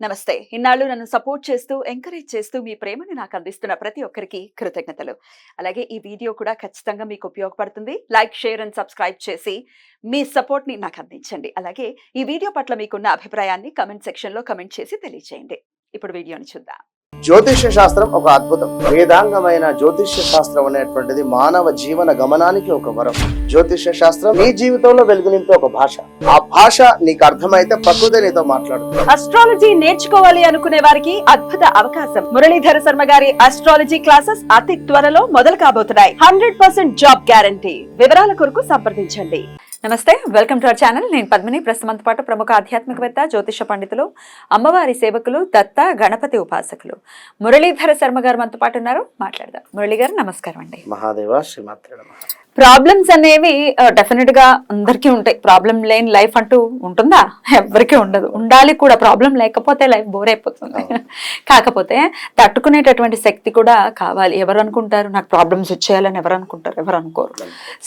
నమస్తే. ఇన్నాళ్ళు నన్ను సపోర్ట్ చేస్తూ, ఎంకరేజ్ చేస్తూ మీ ప్రేమని నాకు అందిస్తున్న ప్రతి ఒక్కరికి కృతజ్ఞతలు. అలాగే ఈ వీడియో కూడా ఖచ్చితంగా మీకు ఉపయోగపడుతుంది. లైక్, షేర్ అండ్ సబ్స్క్రైబ్ చేసి మీ సపోర్ట్‌ని నాకు అందించండి. అలాగే ఈ వీడియో పట్ల మీకున్న అభిప్రాయాన్ని కామెంట్ సెక్షన్‌లో కామెంట్ చేసి తెలియజేయండి. ఇప్పుడు వీడియోని చూద్దాం. జ్యోతిష్య శాస్త్రం ఒక అద్భుతం. వేదాంగమైన జ్యోతిష్య శాస్త్రం అనేటువంటిది మానవ జీవన గమనానికి ఒక వరం. జ్యోతిష్య శాస్త్రం నీ జీవితంలో వెలుగునింపే ఒక భాష. ఆ భాష నీకు అర్థమైతే ప్రకృతి నీతో మాట్లాడుతుంది. అస్ట్రాలజీ నేర్చుకోవాలి అనుకునే వారికి అద్భుత అవకాశం. మురళీధర శర్మ గారి అస్ట్రాలజీ క్లాసెస్ అతి త్వరలో మొదలు కాబోతున్నాయి. 100% జాబ్ గ్యారంటీ. వివరాల కొరకు సంప్రదించండి. నమస్తే, వెల్కమ్ టు అవర్ ఛానల్. నేను పద్మిని. ప్రస్తుతంతో పాటు ప్రముఖ ఆధ్యాత్మికవేత్త, జ్యోతిష పండితులు, అమ్మవారి సేవకులు, దత్త గణపతి ఉపాసకులు మురళీధర శర్మ గారు మనతో పాటు ఉన్నారు. మాట్లాడదాం. మురళి గారు నమస్కారం అండి. మహాదేవ శ్రీమాత్రే నమః. ప్రాబ్లమ్స్ అనేవి డెఫినెట్ గా అందరికీ ఉంటాయి. ప్రాబ్లం లేని లైఫ్ అంటూ ఉంటుందా? ఎవరికీ ఉండదు. ఉండాలి కూడా. ప్రాబ్లం లేకపోతే లైఫ్ బోర్ అయిపోతుంది. కాకపోతే తట్టుకునేటటువంటి శక్తి కూడా కావాలి. ఎవరు అనుకుంటారు నాకు ప్రాబ్లమ్స్ వచ్చేయాలని? ఎవరు అనుకుంటారు? ఎవరు అనుకోరు.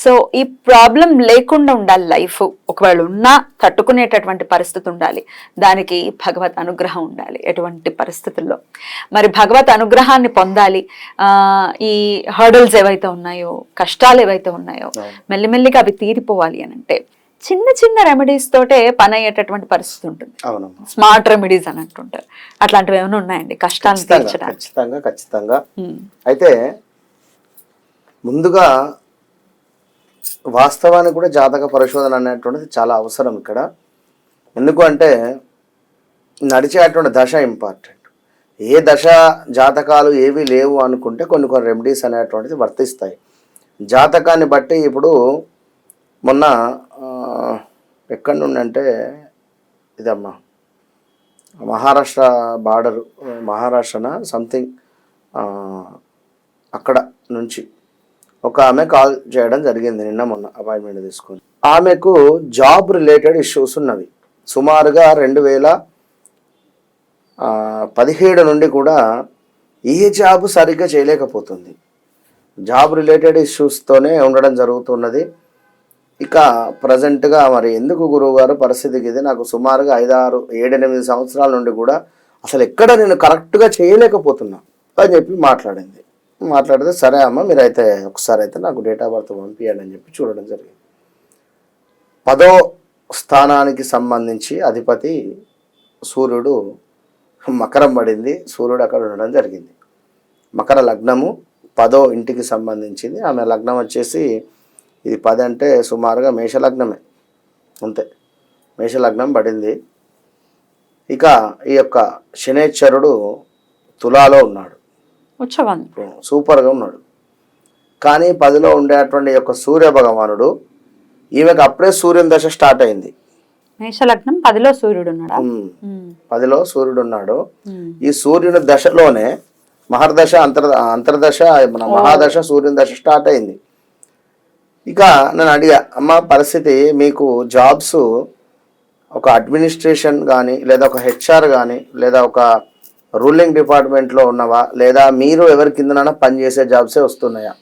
సో ఈ ప్రాబ్లం లేకుండా ఉండాలి లైఫ్. ఒకవేళ ఉన్నా తట్టుకునేటటువంటి పరిస్థితి ఉండాలి. దానికి భగవత్ అనుగ్రహం ఉండాలి. ఎటువంటి పరిస్థితుల్లో మరి భగవత్ అనుగ్రహాన్ని పొందాలి. ఈ హర్డల్స్ ఏవైతే ఉన్నాయో, కష్టాలు ఏవైతే ఉన్నాయో మెల్లిమెల్లిగా అవి తీరిపోవాలి అని అంటే చిన్న చిన్న రెమెడీస్ తోటే పని అయ్యేటటువంటి పరిస్థితి ఉంటుంది. స్మార్ట్ రెమెడీస్ అని అంటుంటారు. అట్లాంటివి ఏమైనా ఉన్నాయండి కష్టాలను తీర్చడానికి? ఖచ్చితంగా. అయితే ముందుగా వాస్తవానికి కూడా జాతక పరిశోధన అనేటువంటిది చాలా అవసరం ఇక్కడ. ఎందుకు అంటే నడిచేటువంటి దశ ఇంపార్టెంట్. ఏ దశ జాతకాలు ఏవి లేవు అనుకుంటే కొన్ని రెమెడీస్ అనేటువంటిది వర్తిస్తాయి. జాతకాన్ని బట్టి ఇప్పుడు మొన్న ఎక్కడి నుండి అంటే ఇదమ్మా మహారాష్ట్ర బార్డర్, మహారాష్ట్రన సంథింగ్ అక్కడ నుంచి ఒక ఆమె కాల్ చేయడం జరిగింది నిన్న మొన్న అపాయింట్మెంట్ తీసుకొని. ఆమెకు జాబ్ రిలేటెడ్ ఇష్యూస్ ఉన్నవి. సుమారుగా 2017 నుండి కూడా ఏ జాబ్ సరిగ్గా చేయలేకపోతుంది. జాబ్ రిలేటెడ్ ఇష్యూస్తోనే ఉండడం జరుగుతున్నది. ఇక ప్రజెంట్గా మరి ఎందుకు గురువుగారు పరిస్థితికి ఇది? నాకు సుమారుగా 5, 6, 7, 8 సంవత్సరాల నుండి కూడా అసలు ఎక్కడ నేను కరెక్ట్గా చేయలేకపోతున్నా అని చెప్పి మాట్లాడితే సరే అమ్మ మీరైతే ఒకసారి అయితే నాకు డేట్ ఆఫ్ బర్త్ పంపించండి అని చెప్పి చూడడం జరిగింది. 10వ స్థానానికి సంబంధించి అధిపతి సూర్యుడు మకరం పడింది. సూర్యుడు అక్కడ ఉండడం జరిగింది. మకర లగ్నము 10వ ఇంటికి సంబంధించింది. ఆమె లగ్నం వచ్చేసి ఇది 10 అంటే సుమారుగా మేషలగ్నమే, అంతే. మేషలగ్నం పడింది. ఇక ఈ యొక్క శనేశ్వరుడు తులాలో ఉన్నాడు. సూపర్గా ఉన్నాడు. కానీ 10లో ఉండేటువంటి యొక్క సూర్య భగవానుడు ఈమెకు అప్పుడే సూర్యుని దశ స్టార్ట్ అయింది. మేషలగ్నం 10లో సూర్యుడు ఉన్నాడు. 10లో సూర్యుడు ఉన్నాడు. ఈ సూర్యుని దశలోనే మహర్దశ, అంతర్దశ, మన మహాదశ, సూర్యుని దశ స్టార్ట్ అయింది. ఇక నేను అడిగా, అమ్మ పరిస్థితి మీకు జాబ్స్ ఒక అడ్మినిస్ట్రేషన్ కానీ లేదా ఒక హెచ్ఆర్ కానీ లేదా ఒక రూలింగ్ డిపార్ట్మెంట్లో ఉన్నవా లేదా మీరు ఎవరి కిందనైనా పనిచేసే జాబ్సే వస్తున్నాయా?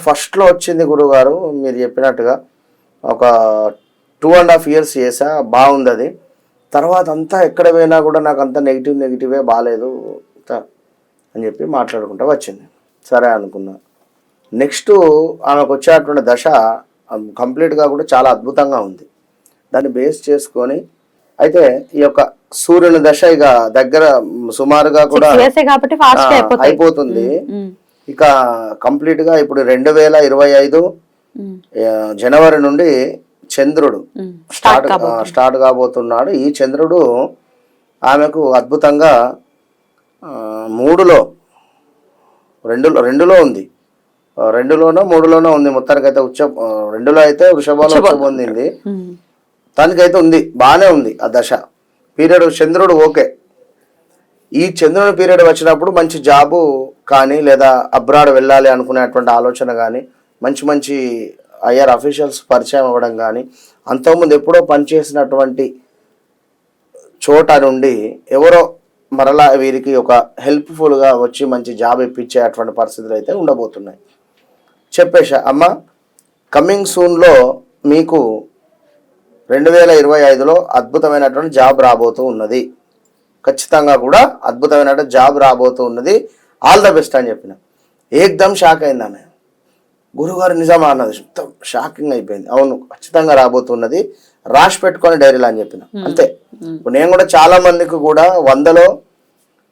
ఫస్ట్లో వచ్చింది గురువుగారు మీరు చెప్పినట్టుగా ఒక 2.5 years చేసా, బాగుంది అది. తర్వాత అంతా ఎక్కడ పోయినా కూడా నాకు అంతా నెగిటివే బాగాలేదు అని చెప్పి మాట్లాడుకుంటూ వచ్చింది. సరే అనుకున్నా. నెక్స్ట్ ఆమెకు వచ్చేటువంటి దశ కంప్లీట్గా కూడా చాలా అద్భుతంగా ఉంది. దాన్ని బేస్ చేసుకొని అయితే ఈ యొక్క సూర్యుని దశ ఇక దగ్గర సుమారుగా కూడా అయిపోతుంది. ఇక కంప్లీట్గా ఇప్పుడు 2025 జనవరి నుండి చంద్రుడు స్టార్ట్ కాబోతున్నాడు. ఈ చంద్రుడు ఆమెకు అద్భుతంగా 3లో 2లో ఉంది, 2లోనో 3లోనో ఉంది. మొత్తానికైతే 2లో అయితే వృషభంలో పొందింది. తనకైతే ఉంది, బాగానే ఉంది ఆ దశ పీరియడ్. చంద్రుడు ఓకే. ఈ చంద్రుని పీరియడ్ వచ్చినప్పుడు మంచి జాబు కానీ లేదా అబ్రాడ్ వెళ్ళాలి అనుకునేటువంటి ఆలోచన కానీ, మంచి ఐఆర్ అఫీషియల్స్ పరిచయం అవ్వడం కానీ, అంతకుముందు ఎప్పుడో పనిచేసినటువంటి చోట నుండి ఎవరో మరలా వీరికి ఒక హెల్ప్ఫుల్గా వచ్చి మంచి జాబ్ ఇప్పించే అటువంటి పరిస్థితులు అయితే ఉండబోతున్నాయి. చెప్పేశా, అమ్మ కమింగ్ సూన్లో మీకు 2025లో అద్భుతమైనటువంటి జాబ్ రాబోతూ ఉన్నది ఖచ్చితంగా కూడా అద్భుతమైన జాబ్ రాబోతున్నది, ఆల్ ద బెస్ట్ అని చెప్పిన. ఏకదమ్ షాక్ అయింది ఆమె. గురుగారు నిజమా అన్నది. మొత్తం షాకింగ్ అయిపోయింది. అవును ఖచ్చితంగా రాబోతున్నది, రాసి పెట్టుకొని డైరీలో అని చెప్పిన. అంతే. ఇప్పుడు నేను కూడా చాలా మందికి కూడా 100లో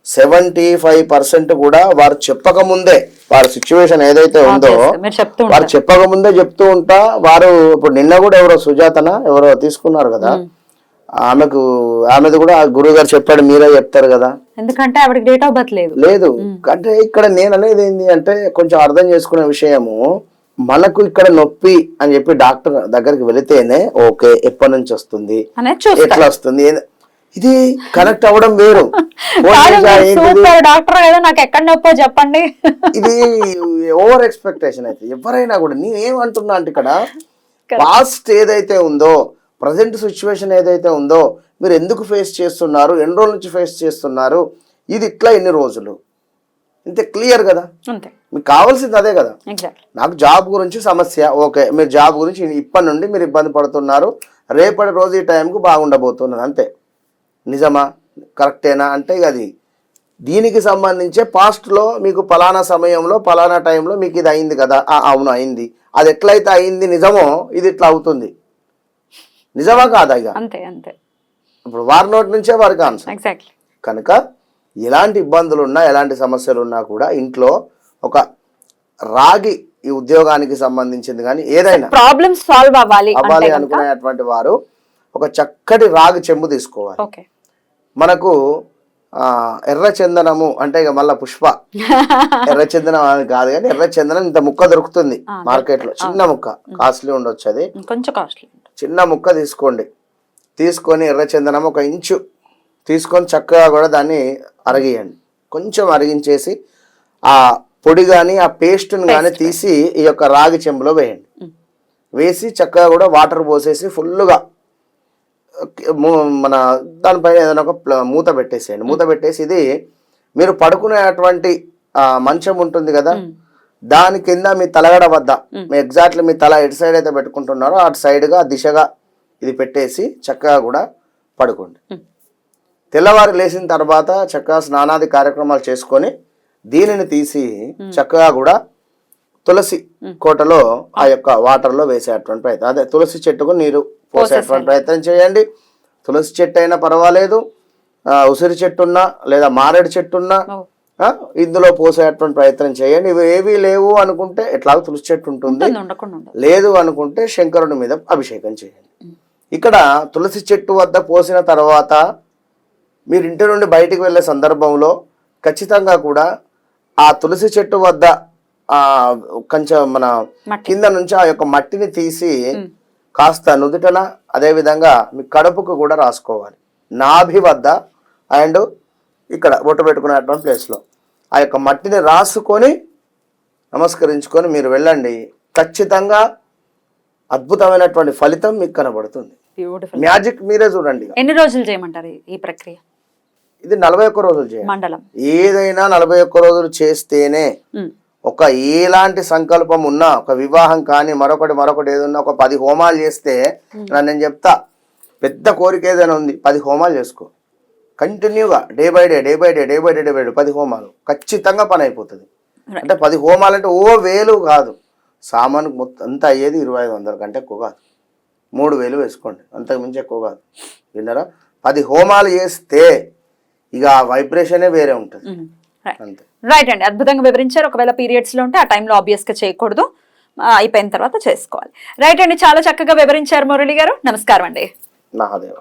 75% కూడా వారు చెప్పకముందే, వారి సిచ్యువేషన్ ఏదైతే ఉందో వారు చెప్పకముందే చెప్తూ ఉంటా. వారు ఇప్పుడు నిన్న కూడా ఎవరో సుజాతన ఎవరో తీసుకున్నారు కదా, ఆమెది కూడా గురువు గారు చెప్పాడు, మీరే చెప్తారు కదా, ఎందుకంటే ఆవిడకి డేట్ ఆఫ్ బర్త్ లేదు. అంటే ఇక్కడ నేను అనేది ఏంటి అంటే కొంచెం అర్థం చేసుకునే విషయము, మనకు ఇక్కడ నొప్పి అని చెప్పి డాక్టర్ దగ్గరికి వెళితేనే ఓకే ఎప్పటి నుంచి వస్తుంది, ఎట్లా వస్తుంది, ఇది కనెక్ట్ అవ్వడం వేరు. డాక్టర్ కదా నాకు ఎక్కడ నొప్పో చెప్పండి, ఇది ఓవర్ ఎక్స్పెక్టేషన్. అయితే ఎవరైనా కూడా నేనేమంటున్నా అంటే ఇక్కడ పాస్ట్ ఏదైతే ఉందో, ప్రజెంట్ సిచ్యువేషన్ ఏదైతే ఉందో, మీరు ఎందుకు ఫేస్ చేస్తున్నారు, ఎన్ని రోజుల నుంచి ఫేస్ చేస్తున్నారు, ఇది ఇట్లా ఎన్ని రోజులు, ఇంతే క్లియర్ కదా. మీకు కావాల్సింది అదే కదా. నాకు జాబ్ గురించి సమస్య, ఓకే మీరు జాబ్ గురించి ఇప్పటి నుండి మీరు ఇబ్బంది పడుతున్నారు, రేపటి రోజు ఈ టైంకు బాగుండబోతున్నది, అంతే. నిజమా, కరెక్టేనా అంటే ఇక అది దీనికి సంబంధించే పాస్ట్లో మీకు పలానా సమయంలో పలానా టైంలో మీకు ఇది అయింది కదా, అవును అయింది, అది ఎట్లయితే అయింది నిజమో ఇది ఇట్లా అవుతుంది, నిజమా కాదా? ఇక అంతే అంతే. ఇప్పుడు వారి నోటి నుంచే వారికి ఆన్సర్. కనుక ఎలాంటి ఇబ్బందులు ఉన్నా ఎలాంటి సమస్యలు ఉన్నా కూడా ఇంట్లో ఒక రాగి ఈ ఉద్యోగానికి సంబంధించింది కానీ ఏదైనా ప్రాబ్లమ్స్ సాల్వ్ అవ్వాలి అనుకునేటువంటి వారు ఒక చక్కటి రాగి చెంబు తీసుకోవాలి. మనకు ఎర్ర చందనము అంటే ఇక మళ్ళా పుష్ప ఎర్ర చందనం అని కాదు కానీ ఎర్ర చందనం ఇంత ముక్క దొరుకుతుంది మార్కెట్ లో, చిన్న ముక్క, కాస్ట్లీ ఉండొచ్చు, అది కొంచెం కాస్ట్లీ. చిన్న ముక్క తీసుకోండి, తీసుకొని ఎర్ర చందనం 1 ఇంచు తీసుకొని చక్కగా కూడా దాన్ని అరగియండి. కొంచెం అరిగించేసి ఆ పొడి కానీ ఆ పేస్ట్ని కానీ తీసి ఈ యొక్క రాగి చెంబులో వేయండి. వేసి చక్కగా కూడా వాటర్ పోసేసి ఫుల్గా మన దానిపైన ఏదైనా ఒక మూత పెట్టేసేయండి. మూత పెట్టేసి ఇది మీరు పడుకునేటువంటి మంచం ఉంటుంది కదా, దాని కింద మీ తలగడ వద్ద మీ ఎగ్జాక్ట్లీ మీ తల ఎటు సైడ్ అయితే పెట్టుకుంటున్నారో అటు సైడ్గా దిశగా ఇది పెట్టేసి చక్కగా కూడా పడుకోండి. తెల్లవారు లేచిన తర్వాత చక్కగా స్నానాది కార్యక్రమాలు చేసుకొని దీనిని తీసి చక్కగా కూడా తులసి కోటలో ఆ యొక్క వాటర్లో వేసేటువంటి ప్రయత్నం, అదే తులసి చెట్టుకు నీరు పోసేటువంటి ప్రయత్నం చేయండి. తులసి చెట్టు అయినా పర్వాలేదు, ఉసిరి చెట్టు ఉన్నా లేదా మారేడు చెట్టు ఉన్నా ఇందులో పోసేటువంటి ప్రయత్నం చేయండి. ఇవి ఏవీ లేవు అనుకుంటే ఎట్లాగో తులసి చెట్టు ఉంటుంది, లేదు అనుకుంటే శంకరుని మీద అభిషేకం చేయండి. ఇక్కడ తులసి చెట్టు వద్ద పోసిన తర్వాత మీరు ఇంటి నుండి బయటికి వెళ్ళే సందర్భంలో ఖచ్చితంగా కూడా ఆ తులసి చెట్టు వద్ద కొంచెం మన కింద నుంచి ఆ యొక్క మట్టిని తీసి కాస్త నుదుటన అదేవిధంగా మీ కడుపుకు కూడా రాసుకోవాలి. నాభి వద్ద అండ్ ఇక్కడ బొట్టు పెట్టుకునేటువంటి ప్లేస్లో ఆ యొక్క మట్టిని రాసుకొని నమస్కరించుకొని మీరు వెళ్ళండి. ఖచ్చితంగా అద్భుతమైనటువంటి ఫలితం మీకు కనబడుతుంది. మ్యాజిక్ మీరే చూడండి. ఎన్ని రోజులు చేయమంటారు ఈ ప్రక్రియ? ఇది 41 రోజులు చేయాలి. మండలం ఏదైనా 41 రోజులు చేస్తేనే ఒక ఎలాంటి సంకల్పం ఉన్నా, ఒక వివాహం కానీ మరొకటి ఏదన్నా ఒక 10 హోమాలు చేస్తే, నేను చెప్తా పెద్ద కోరిక ఏదైనా ఉంది 10 హోమాలు చేసుకో కంటిన్యూగా, డే బై డే 10 హోమాలు ఖచ్చితంగా పని అయిపోతుంది. అంటే 10 హోమాలు అంటే ఓ వేలు కాదు, సామానుకు మొత్తం అంతా అయ్యేది 2500 కంటే ఎక్కువ కాదు, 3000 వేసుకోండి, అంతకు మించి ఎక్కువ కాదు. విన్నారా? 10 హోమాలు చేస్తే ఇక వైబ్రేషనే వేరే ఉంటుంది. అంతే. రైట్ అండి, అద్భుతంగా వివరించారు. ఒకవేళ పీరియడ్స్ లో ఉంటే ఆ టైంలో ఆబ్వియస్ గా చేయకూడదు, అయిపోయిన తర్వాత చేసుకోవాలి. రైట్ అండి, చాలా చక్కగా వివరించారు మురళి గారు. నమస్కారం అండి. మహాదేవ.